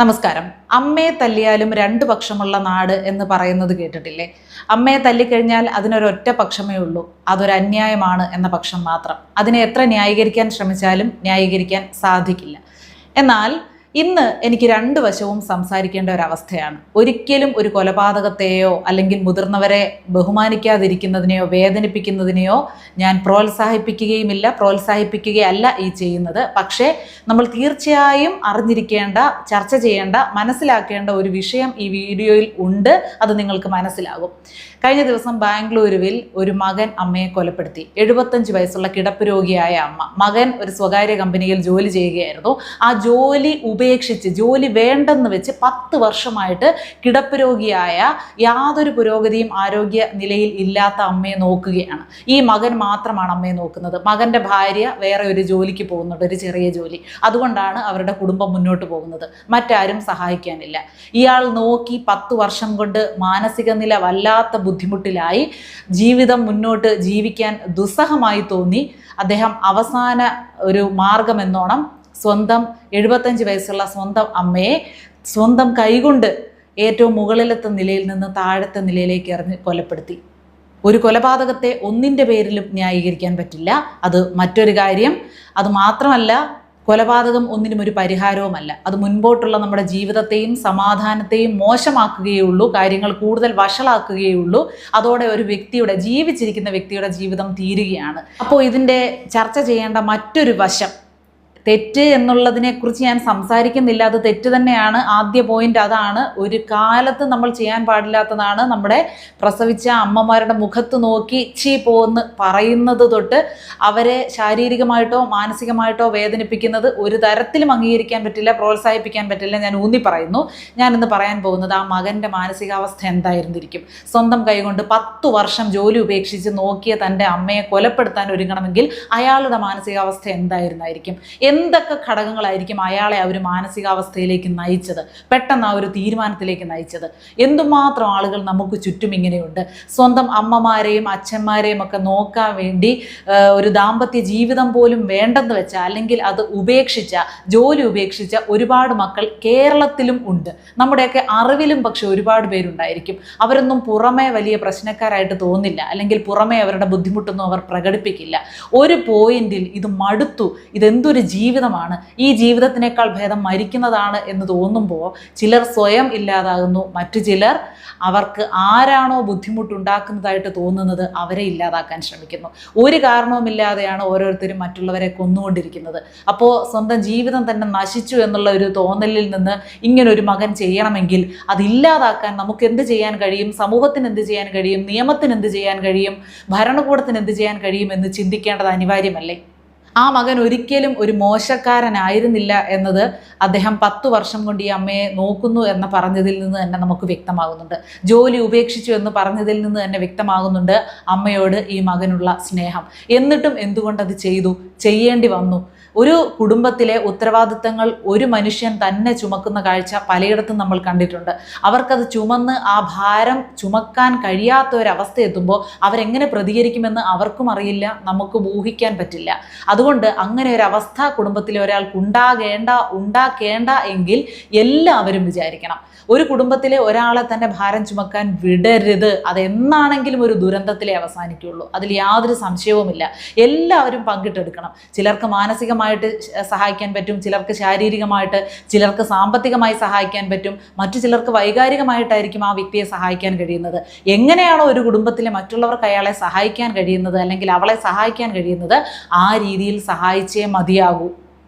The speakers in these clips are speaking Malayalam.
നമസ്കാരം. അമ്മയെ തല്ലിയാലും രണ്ടു പക്ഷമുള്ള നാട് എന്ന് പറയുന്നത് കേട്ടിട്ടില്ലേ? അമ്മയെ തല്ലിക്കഴിഞ്ഞാൽ അതിനൊരൊറ്റ പക്ഷമേ ഉള്ളൂ, അതൊരു അന്യായമാണ് എന്ന പക്ഷം മാത്രം. അതിനെ എത്ര ന്യായീകരിക്കാൻ ശ്രമിച്ചാലും ന്യായീകരിക്കാൻ സാധിക്കില്ല. എന്നാൽ ഇന്ന് എനിക്ക് രണ്ടു വശവും സംസാരിക്കേണ്ട ഒരവസ്ഥയാണ്. ഒരിക്കലും ഒരു കൊലപാതകത്തെയോ അല്ലെങ്കിൽ മുതിർന്നവരെ ബഹുമാനിക്കാതിരിക്കുന്നതിനെയോ വേദനിപ്പിക്കുന്നതിനെയോ ഞാൻ പ്രോത്സാഹിപ്പിക്കുകയുമില്ല, പ്രോത്സാഹിപ്പിക്കുകയല്ല ഈ ചെയ്യുന്നത്. പക്ഷേ നമ്മൾ തീർച്ചയായും അറിഞ്ഞിരിക്കേണ്ട, ചർച്ച ചെയ്യേണ്ട, മനസ്സിലാക്കേണ്ട ഒരു വിഷയം ഈ വീഡിയോയിൽ ഉണ്ട്. അത് നിങ്ങൾക്ക് മനസ്സിലാകും. കഴിഞ്ഞ ദിവസം ബാംഗ്ലൂരുവിൽ ഒരു മകൻ അമ്മയെ കൊലപ്പെടുത്തി. 75 വയസ്സുള്ള കിടപ്പ് രോഗിയായ അമ്മ. മകൻ ഒരു സ്വകാര്യ കമ്പനിയിൽ ജോലി ചെയ്യുകയായിരുന്നു. ആ ജോലി ഉപേക്ഷിച്ച്, ജോലി വേണ്ടെന്ന് വെച്ച് 10 വർഷമായിട്ട് കിടപ്പ് രോഗിയായ, യാതൊരു പുരോഗതിയും ആരോഗ്യ നിലയിൽ ഇല്ലാത്ത അമ്മയെ നോക്കുകയാണ്. ഈ മകൻ മാത്രമാണ് അമ്മയെ നോക്കുന്നത്. മകൻ്റെ ഭാര്യ വേറെ ഒരു ജോലിക്ക് പോകുന്നുണ്ട്, ഒരു ചെറിയ ജോലി. അതുകൊണ്ടാണ് അവരുടെ കുടുംബം മുന്നോട്ട് പോകുന്നത്. മറ്റാരും സഹായിക്കാനില്ല. ഇയാൾ നോക്കി 10 വർഷം കൊണ്ട് മാനസിക നില വല്ലാത്ത ബുദ്ധിമുട്ടിലായി. ജീവിതം മുന്നോട്ട് ജീവിക്കാൻ ദുസ്സഹമായി തോന്നി. അദ്ദേഹം അവസാന ഒരു മാർഗമെന്നോണം സ്വന്തം 75 വയസ്സുള്ള സ്വന്തം അമ്മയെ സ്വന്തം കൈകൊണ്ട് ഏറ്റവും മുകളിലത്തെ നിലയിൽ നിന്ന് താഴത്തെ നിലയിലേക്ക് എറിഞ്ഞ് കൊലപ്പെടുത്തി. ഒരു കൊലപാതകത്തെ ഒന്നിൻ്റെ പേരിലും ന്യായീകരിക്കാൻ പറ്റില്ല. അത് മറ്റൊരു കാര്യം. അതുമാത്രമല്ല, കൊലപാതകം ഒന്നിനും ഒരു പരിഹാരവുമല്ല. അത് മുൻപോട്ടുള്ള നമ്മുടെ ജീവിതത്തെയും സമാധാനത്തെയും മോശമാക്കുകയുള്ളൂ, കാര്യങ്ങൾ കൂടുതൽ വഷളാക്കുകയുള്ളൂ. അതോടെ ഒരു വ്യക്തിയുടെ, ജീവിച്ചിരിക്കുന്ന വ്യക്തിയുടെ ജീവിതം തീരുകയാണ്. അപ്പോൾ ഇതിൻ്റെ ചർച്ച ചെയ്യേണ്ട മറ്റൊരു വശം, തെറ്റ് എന്നുള്ളതിനെക്കുറിച്ച് ഞാൻ സംസാരിക്കുന്നില്ല. അത് തെറ്റ് തന്നെയാണ്. ആദ്യ പോയിന്റ് അതാണ്. ഒരു കാലത്ത് നമ്മൾ ചെയ്യാൻ പാടില്ലാത്തതാണ്. നമ്മുടെ പ്രസവിച്ച അമ്മമാരുടെ മുഖത്ത് നോക്കി ചീ പോന്ന് പറയുന്നത് തൊട്ട് അവരെ ശാരീരികമായിട്ടോ മാനസികമായിട്ടോ വേദനിപ്പിക്കുന്നത് ഒരു തരത്തിലും അംഗീകരിക്കാൻ പറ്റില്ല, പ്രോത്സാഹിപ്പിക്കാൻ പറ്റില്ല. ഞാൻ ഊന്നി പറയുന്നു. ഞാനിന്ന് പറയാൻ പോകുന്നത് ആ മകൻ്റെ മാനസികാവസ്ഥ എന്തായിരുന്നിരിക്കും. സ്വന്തം കൈകൊണ്ട് 10 വർഷം ജോലി ഉപേക്ഷിച്ച് നോക്കിയ തൻ്റെ അമ്മയെ കൊലപ്പെടുത്താൻ ഒരുങ്ങണമെങ്കിൽ അയാളുടെ മാനസികാവസ്ഥ എന്തായിരുന്നായിരിക്കും? എന്തൊക്കെ ഘടകങ്ങളായിരിക്കും അയാളെ ആ ഒരു മാനസികാവസ്ഥയിലേക്ക് നയിച്ചത്, പെട്ടെന്ന് ആ ഒരു തീരുമാനത്തിലേക്ക് നയിച്ചത്? എന്തുമാത്രം ആളുകൾ നമുക്ക് ചുറ്റും ഇങ്ങനെയുണ്ട്. സ്വന്തം അമ്മമാരെയും അച്ഛന്മാരെയും ഒക്കെ നോക്കാൻ വേണ്ടി ഒരു ദാമ്പത്യ ജീവിതം പോലും വേണ്ടെന്ന് വെച്ച, അല്ലെങ്കിൽ അത് ഉപേക്ഷിച്ച, ജോലി ഉപേക്ഷിച്ച ഒരുപാട് മക്കൾ കേരളത്തിലും ഉണ്ട്. നമ്മുടെയൊക്കെ അറിവിലും പക്ഷെ ഒരുപാട് പേരുണ്ടായിരിക്കും. അവരൊന്നും പുറമേ വലിയ പ്രശ്നക്കാരായിട്ട് തോന്നില്ല, അല്ലെങ്കിൽ പുറമേ അവരുടെ ബുദ്ധിമുട്ടൊന്നും അവർ പ്രകടിപ്പിക്കില്ല. ഒരു പോയിന്റിൽ ഇത് മടുത്തു, ഇതെന്തൊരു ജീവിതമാണ്, ഈ ജീവിതത്തിനേക്കാൾ ഭേദം മരിക്കുന്നതാണ് എന്ന് തോന്നുമ്പോൾ ചിലർ സ്വയം ഇല്ലാതാകുന്നു. മറ്റു ചിലർ അവർക്ക് ആരാണോ ബുദ്ധിമുട്ടുണ്ടാക്കുന്നതായിട്ട് തോന്നുന്നത് അവരെ ഇല്ലാതാക്കാൻ ശ്രമിക്കുന്നു. ഒരു കാരണവുമില്ലാതെയാണ് ഓരോരുത്തരും മറ്റുള്ളവരെ കൊന്നുകൊണ്ടിരിക്കുന്നത്. അപ്പോൾ സ്വന്തം ജീവിതം തന്നെ നശിച്ചു എന്നുള്ള ഒരു തോന്നലിൽ നിന്ന് ഇങ്ങനൊരു മകൻ ചെയ്യണമെങ്കിൽ അതില്ലാതാക്കാൻ നമുക്ക് എന്ത് ചെയ്യാൻ കഴിയും? സമൂഹത്തിന് എന്ത് ചെയ്യാൻ കഴിയും? നിയമത്തിന് എന്ത് ചെയ്യാൻ കഴിയും? ഭരണകൂടത്തിന് എന്ത് ചെയ്യാൻ കഴിയും എന്ന് ചിന്തിക്കേണ്ടത് അനിവാര്യമല്ലേ? ആ മകൻ ഒരിക്കലും ഒരു മോശക്കാരനായിരുന്നില്ല എന്നത് അദ്ദേഹം 10 വർഷം കൊണ്ട് ഈ അമ്മയെ നോക്കുന്നു എന്ന് പറഞ്ഞതിൽ നിന്ന് തന്നെ നമുക്ക് വ്യക്തമാകുന്നുണ്ട്. ജോലി ഉപേക്ഷിച്ചു എന്ന് പറഞ്ഞതിൽ നിന്ന് തന്നെ വ്യക്തമാകുന്നുണ്ട് അമ്മയോട് ഈ മകനുള്ള സ്നേഹം. എന്നിട്ടും എന്തുകൊണ്ടത് ചെയ്തു, ചെയ്യേണ്ടി വന്നു? ഒരു കുടുംബത്തിലെ ഉത്തരവാദിത്തങ്ങൾ ഒരു മനുഷ്യൻ തന്നെ ചുമക്കുന്ന കാഴ്ച പലയിടത്തും നമ്മൾ കണ്ടിട്ടുണ്ട്. അവർക്കത് ചുമന്ന് ആ ഭാരം ചുമക്കാൻ കഴിയാത്ത ഒരവസ്ഥ എത്തുമ്പോൾ അവരെങ്ങനെ പ്രതികരിക്കുമെന്ന് അവർക്കും അറിയില്ല, നമുക്ക് ഊഹിക്കാൻ പറ്റില്ല. അതുകൊണ്ട് അങ്ങനെ ഒരു അവസ്ഥ കുടുംബത്തിലെ ഒരാൾക്ക് ഉണ്ടാക്കേണ്ട എങ്കിൽ എല്ലാവരും വിചാരിക്കണം, ഒരു കുടുംബത്തിലെ ഒരാളെ തന്നെ ഭാരം ചുമക്കാൻ വിടരുത്. അതെന്നാണെങ്കിലും ഒരു ദുരന്തത്തിലേ അവസാനിക്കുകയുള്ളൂ. അതിൽ യാതൊരു സംശയവുമില്ല. എല്ലാവരും പങ്കിട്ടെടുക്കണം. ചിലർക്ക് മാനസികമായിട്ട് സഹായിക്കാൻ പറ്റും, ചിലർക്ക് ശാരീരികമായിട്ട്, ചിലർക്ക് സാമ്പത്തികമായി സഹായിക്കാൻ പറ്റും, മറ്റു ചിലർക്ക് വൈകാരികമായിട്ടായിരിക്കും ആ വ്യക്തിയെ സഹായിക്കാൻ കഴിയുന്നത്. എങ്ങനെയാണോ ഒരു കുടുംബത്തിലെ മറ്റുള്ളവർക്ക് അയാളെ സഹായിക്കാൻ കഴിയുന്നത്, അല്ലെങ്കിൽ അവളെ സഹായിക്കാൻ കഴിയുന്നത്, ആ രീതിയിൽ സഹായിച്ചേ മതിയാകൂ.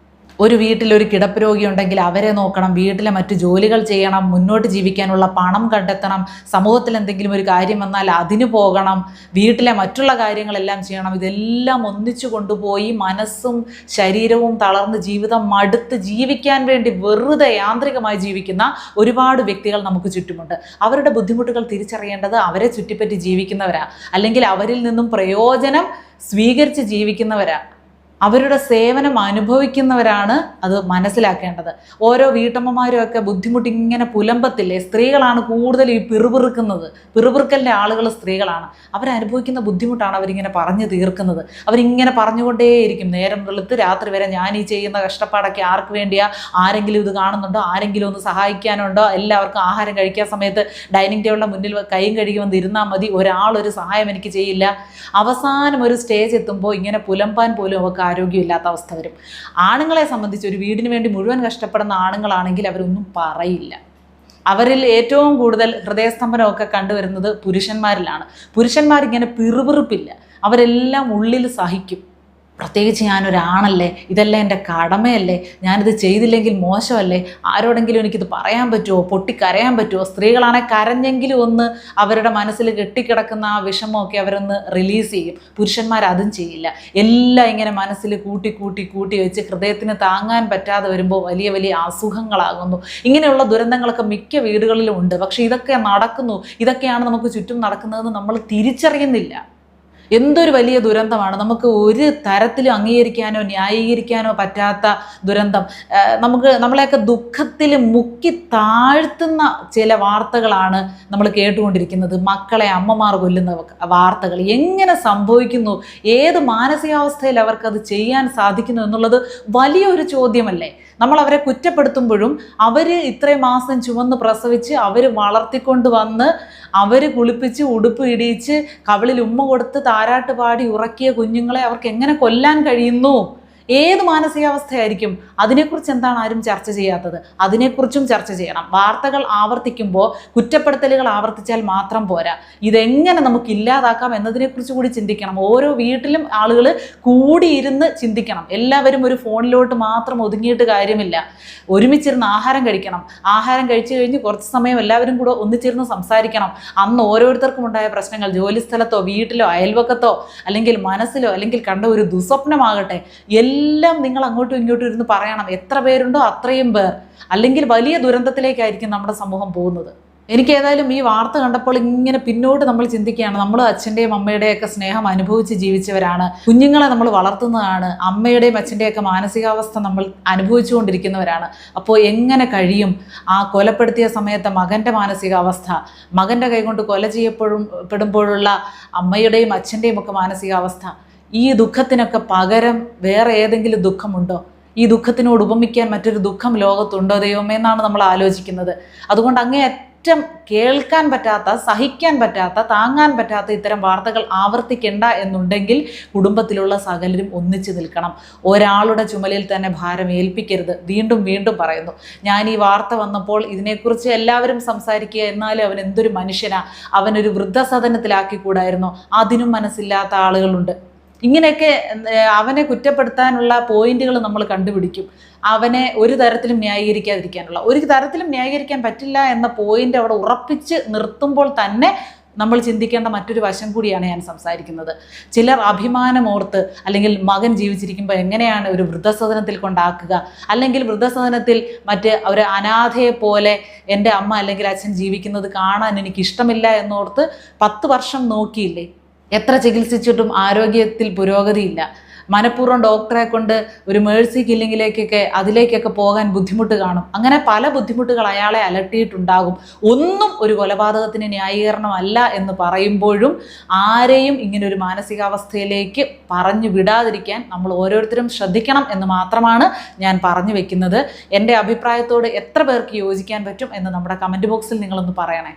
ഒരു വീട്ടിലൊരു കിടപ്പ് രോഗി ഉണ്ടെങ്കിൽ അവരെ നോക്കണം, വീട്ടിലെ മറ്റു ജോലികൾ ചെയ്യണം, മുന്നോട്ട് ജീവിക്കാനുള്ള പണം കണ്ടെത്തണം, സമൂഹത്തിൽ എന്തെങ്കിലും ഒരു കാര്യം വന്നാൽ അതിന് പോകണം, വീട്ടിലെ മറ്റുള്ള കാര്യങ്ങളെല്ലാം ചെയ്യണം. ഇതെല്ലാം ഒന്നിച്ചു കൊണ്ടുപോയി മനസ്സും ശരീരവും തളർന്ന് ജീവിതം മടുത്ത് ജീവിക്കാൻ വേണ്ടി വെറുതെ യാന്ത്രികമായി ജീവിക്കുന്ന ഒരുപാട് വ്യക്തികൾ നമുക്ക് ചുറ്റുമുണ്ട്. അവരുടെ ബുദ്ധിമുട്ടുകൾ തിരിച്ചറിയേണ്ടത് അവരെ ചുറ്റിപ്പറ്റി ജീവിക്കുന്നവരാ, അല്ലെങ്കിൽ അവരിൽ നിന്നും പ്രയോജനം സ്വീകരിച്ച് ജീവിക്കുന്നവരാ. അവരുടെ സേവനം അനുഭവിക്കുന്നവരാണ് അത് മനസ്സിലാക്കേണ്ടത്. ഓരോ വീട്ടമ്മമാരും ഒക്കെ ബുദ്ധിമുട്ടി ഇങ്ങനെ പുലമ്പത്തില്ലേ, സ്ത്രീകളാണ് കൂടുതൽ ഈ പിറുപിറുക്കുന്നത്. പിറുപിറുക്കലിൻ്റെ ആളുകൾ സ്ത്രീകളാണ്. അവരനുഭവിക്കുന്ന ബുദ്ധിമുട്ടാണ് അവരിങ്ങനെ പറഞ്ഞു തീർക്കുന്നത്. അവരിങ്ങനെ പറഞ്ഞുകൊണ്ടേയിരിക്കും നേരം വെളുത്ത് രാത്രി വരെ. ഞാൻ ഈ ചെയ്യുന്ന കഷ്ടപ്പാടൊക്കെ ആർക്ക് വേണ്ടിയാ? ആരെങ്കിലും ഇത് കാണുന്നുണ്ടോ? ആരെങ്കിലും ഒന്ന് സഹായിക്കാനുണ്ടോ? എല്ലാവർക്കും ആഹാരം കഴിക്കാൻ സമയത്ത് ഡൈനിങ് ടേബിളിൻ്റെ മുന്നിൽ കൈയും കഴുകി വന്ന് ഇരുന്നാൽ മതി, ഒരാളൊരു സഹായം എനിക്ക് ചെയ്യില്ല. അവസാനം ഒരു സ്റ്റേജ് എത്തുമ്പോൾ ഇങ്ങനെ പുലമ്പാൻ പോലും അവർക്ക് ആരോഗ്യമില്ലാത്ത അവസ്ഥ വരും. ആണുങ്ങളെ സംബന്ധിച്ച് ഒരു വീടിന് വേണ്ടി മുഴുവൻ കഷ്ടപ്പെടുന്ന ആണുങ്ങളാണെങ്കിൽ അവരൊന്നും പറയില്ല. അവരിൽ ഏറ്റവും കൂടുതൽ ഹൃദയസ്തംഭനമൊക്കെ കണ്ടുവരുന്നത് പുരുഷന്മാരിലാണ്. പുരുഷന്മാരിങ്ങനെ പിറുപിറുപ്പില്ല, അവരെല്ലാം ഉള്ളിൽ സഹിക്കും. പ്രത്യേകിച്ച് ഞാനൊരാണല്ലേ, ഇതെല്ലാം എൻ്റെ കടമയല്ലേ, ഞാനിത് ചെയ്തില്ലെങ്കിൽ മോശമല്ലേ, ആരോടെങ്കിലും എനിക്കിത് പറയാൻ പറ്റുമോ, പൊട്ടിക്കരയാൻ പറ്റുമോ? സ്ത്രീകളാണെങ്കിൽ കരഞ്ഞെങ്കിലും ഒന്ന് അവരുടെ മനസ്സിൽ കെട്ടിക്കിടക്കുന്ന ആ വിഷമമൊക്കെ അവരൊന്ന് റിലീസ് ചെയ്യും. പുരുഷന്മാർ അതും ചെയ്യില്ല. എല്ലാം ഇങ്ങനെ മനസ്സിൽ കൂട്ടി കൂട്ടി കൂട്ടി വെച്ച് ഹൃദയത്തിന് താങ്ങാൻ പറ്റാതെ വരുമ്പോൾ വലിയ വലിയ അസുഖങ്ങളാകുന്നു. ഇങ്ങനെയുള്ള ദുരന്തങ്ങളൊക്കെ മിക്ക വീടുകളിലും ഉണ്ട്. പക്ഷേ ഇതൊക്കെ നടക്കുന്നു, ഇതൊക്കെയാണ് നമുക്ക് ചുറ്റും നടക്കുന്നതെന്ന് നമ്മൾ തിരിച്ചറിയുന്നില്ല. എന്തൊരു വലിയ ദുരന്തമാണ്. നമുക്ക് ഒരു തരത്തിലും അംഗീകരിക്കാനോ ന്യായീകരിക്കാനോ പറ്റാത്ത ദുരന്തം. നമ്മളെയൊക്കെ ദുഃഖത്തിൽ മുക്കി താഴ്ത്തുന്ന ചില വാർത്തകളാണ് നമ്മൾ കേട്ടുകൊണ്ടിരിക്കുന്നത്. മക്കളെ അമ്മമാർ കൊല്ലുന്ന വാർത്തകൾ എങ്ങനെ സംഭവിക്കുന്നു? ഏത് മാനസികാവസ്ഥയിൽ അവർക്കത് ചെയ്യാൻ സാധിക്കുന്നു എന്നുള്ളത് വലിയൊരു ചോദ്യമല്ലേ. നമ്മൾ അവരെ കുറ്റപ്പെടുത്തുമ്പോഴും അവർ ഇത്രയും മാസം ചുമന്ന് പ്രസവിച്ച് അവർ വളർത്തിക്കൊണ്ട് വന്ന് അവർ കുളിപ്പിച്ച് ഉടുപ്പ് ഇടിയിച്ച് കവിളിൽ ഉമ്മ കൊടുത്ത് താരാട്ട് പാടി ഉറക്കിയ കുഞ്ഞുങ്ങളെ അവർക്ക് എങ്ങനെ കൊല്ലാൻ കഴിയുന്നു? ഏത് മാനസികാവസ്ഥയായിരിക്കും? അതിനെക്കുറിച്ച് എന്താണ് ആരും ചർച്ച ചെയ്യാത്തത്? അതിനെക്കുറിച്ചും ചർച്ച ചെയ്യണം. വാർത്തകൾ ആവർത്തിക്കുമ്പോൾ കുറ്റപ്പെടുത്തലുകൾ ആവർത്തിച്ചാൽ മാത്രം പോരാ. ഇതെങ്ങനെ നമുക്ക് ഇല്ലാതാക്കാം എന്നതിനെക്കുറിച്ച് കൂടി ചിന്തിക്കണം. ഓരോ വീട്ടിലും ആളുകൾ കൂടിയിരുന്ന് ചിന്തിക്കണം. എല്ലാവരും ഒരു ഫോണിലോട്ട് മാത്രം ഒതുങ്ങിയിട്ട് കാര്യമില്ല. ഒരുമിച്ചിരുന്ന് ആഹാരം കഴിക്കണം. ആഹാരം കഴിച്ചു കഴിഞ്ഞ് കുറച്ച് സമയം എല്ലാവരും കൂടെ ഒന്നിച്ചിരുന്ന് സംസാരിക്കണം. അന്ന് ഓരോരുത്തർക്കും ഉണ്ടായ പ്രശ്നങ്ങൾ ജോലി സ്ഥലത്തോ വീട്ടിലോ അയൽവക്കത്തോ അല്ലെങ്കിൽ മനസ്സിലോ അല്ലെങ്കിൽ കണ്ട ഒരു ദുസ്വപ്നമാകട്ടെ എല്ലാം നിങ്ങൾ അങ്ങോട്ടും ഇങ്ങോട്ടും ഇരുന്ന് പറയണം. എത്ര പേരുണ്ടോ അത്രയും പേർ. അല്ലെങ്കിൽ വലിയ ദുരന്തത്തിലേക്കായിരിക്കും നമ്മുടെ സമൂഹം പോകുന്നത്. എനിക്ക് ഏതായാലും ഈ വാർത്ത കണ്ടപ്പോൾ ഇങ്ങനെ പിന്നോട്ട് നമ്മൾ ചിന്തിക്കുകയാണ്. നമ്മൾ അച്ഛൻ്റെയും അമ്മയുടെയൊക്കെ സ്നേഹം അനുഭവിച്ച് ജീവിച്ചവരാണ്. കുഞ്ഞുങ്ങളെ നമ്മൾ വളർത്തുന്നതാണ്. അമ്മയുടെയും അച്ഛൻ്റെയൊക്കെ മാനസികാവസ്ഥ നമ്മൾ അനുഭവിച്ചുകൊണ്ടിരിക്കുന്നവരാണ്. അപ്പോൾ എങ്ങനെ കഴിയും? ആ കൊലപ്പെടുത്തിയ സമയത്തെ മകൻ്റെ മാനസികാവസ്ഥ, മകൻ്റെ കൈകൊണ്ട് കൊല ചെയ്യപ്പെടുമ്പോഴുള്ള അമ്മയുടെയും അച്ഛൻ്റെയും ഒക്കെ മാനസികാവസ്ഥ, ഈ ദുഃഖത്തിനൊക്കെ പകരം വേറെ ഏതെങ്കിലും ദുഃഖമുണ്ടോ? ഈ ദുഃഖത്തിനോട് ഉപമിക്കാൻ മറ്റൊരു ദുഃഖം ലോകത്തുണ്ടോ ദൈവമേ എന്നാണ് നമ്മൾ ആലോചിക്കുന്നത്. അതുകൊണ്ട് അങ്ങേയറ്റം കേൾക്കാൻ പറ്റാത്ത, സഹിക്കാൻ പറ്റാത്ത, താങ്ങാൻ പറ്റാത്ത ഇത്തരം വാർത്തകൾ ആവർത്തിക്കേണ്ട എന്നുണ്ടെങ്കിൽ കുടുംബത്തിലുള്ള സകലരും ഒന്നിച്ചു നിൽക്കണം. ഒരാളുടെ ചുമലിൽ തന്നെ ഭാരം ഏൽപ്പിക്കരുത്. വീണ്ടും വീണ്ടും പറയുന്നു. ഞാൻ ഈ വാർത്ത വന്നപ്പോൾ ഇതിനെക്കുറിച്ച് എല്ലാവരും സംസാരിക്കുക, എന്നാലും അവൻ എന്തൊരു മനുഷ്യനാ, അവനൊരു വൃദ്ധസദനത്തിലാക്കിക്കൂടായിരുന്നോ? അതിനും മനസ്സില്ലാത്ത ആളുകളുണ്ട്. ഇങ്ങനെയൊക്കെ അവനെ കുറ്റപ്പെടുത്താനുള്ള പോയിന്റുകൾ നമ്മൾ കണ്ടുപിടിക്കും. അവനെ ഒരു തരത്തിലും ന്യായീകരിക്കാതിരിക്കാനുള്ള, ഒരു തരത്തിലും ന്യായീകരിക്കാൻ പറ്റില്ല എന്ന പോയിന്റ് അവിടെ ഉറപ്പിച്ച് നിർത്തുമ്പോൾ തന്നെ നമ്മൾ ചിന്തിക്കേണ്ട മറ്റൊരു വശം കൂടിയാണ് ഞാൻ സംസാരിക്കുന്നത്. ചിലർ അഭിമാനമോർത്ത് അല്ലെങ്കിൽ മകൻ ജീവിച്ചിരിക്കുമ്പോൾ എങ്ങനെയാണ് ഒരു വൃദ്ധസദനത്തിൽ കൊണ്ടാക്കുക, അല്ലെങ്കിൽ വൃദ്ധസദനത്തിൽ മറ്റ് ഒരു അനാഥയെ പോലെ എൻ്റെ അമ്മ അല്ലെങ്കിൽ അച്ഛൻ ജീവിക്കുന്നത് കാണാൻ എനിക്ക് ഇഷ്ടമില്ല എന്നോർത്ത് 10 വർഷം നോക്കിയില്ലേ? എത്ര ചികിത്സിച്ചിട്ടും ആരോഗ്യത്തിൽ പുരോഗതിയില്ല. മനഃപൂർവ്വം ഡോക്ടറെ കൊണ്ട് ഒരു മേഴ്സി അതിലേക്കൊക്കെ പോകാൻ ബുദ്ധിമുട്ട് കാണും. അങ്ങനെ പല ബുദ്ധിമുട്ടുകൾ അയാളെ അലട്ടിയിട്ടുണ്ടാകും. ഒന്നും ഒരു കൊലപാതകത്തിന് ന്യായീകരണമല്ല എന്ന് പറയുമ്പോഴും ആരെയും ഇങ്ങനൊരു മാനസികാവസ്ഥയിലേക്ക് പറഞ്ഞു വിടാതിരിക്കാൻ നമ്മൾ ഓരോരുത്തരും ശ്രദ്ധിക്കണം എന്ന് മാത്രമാണ് ഞാൻ പറഞ്ഞു വെക്കുന്നത്. എൻ്റെ അഭിപ്രായത്തോട് എത്ര പേർക്ക് യോജിക്കാൻ പറ്റും എന്ന് നമ്മുടെ കമൻറ്റ് ബോക്സിൽ നിങ്ങളൊന്ന് പറയണേ.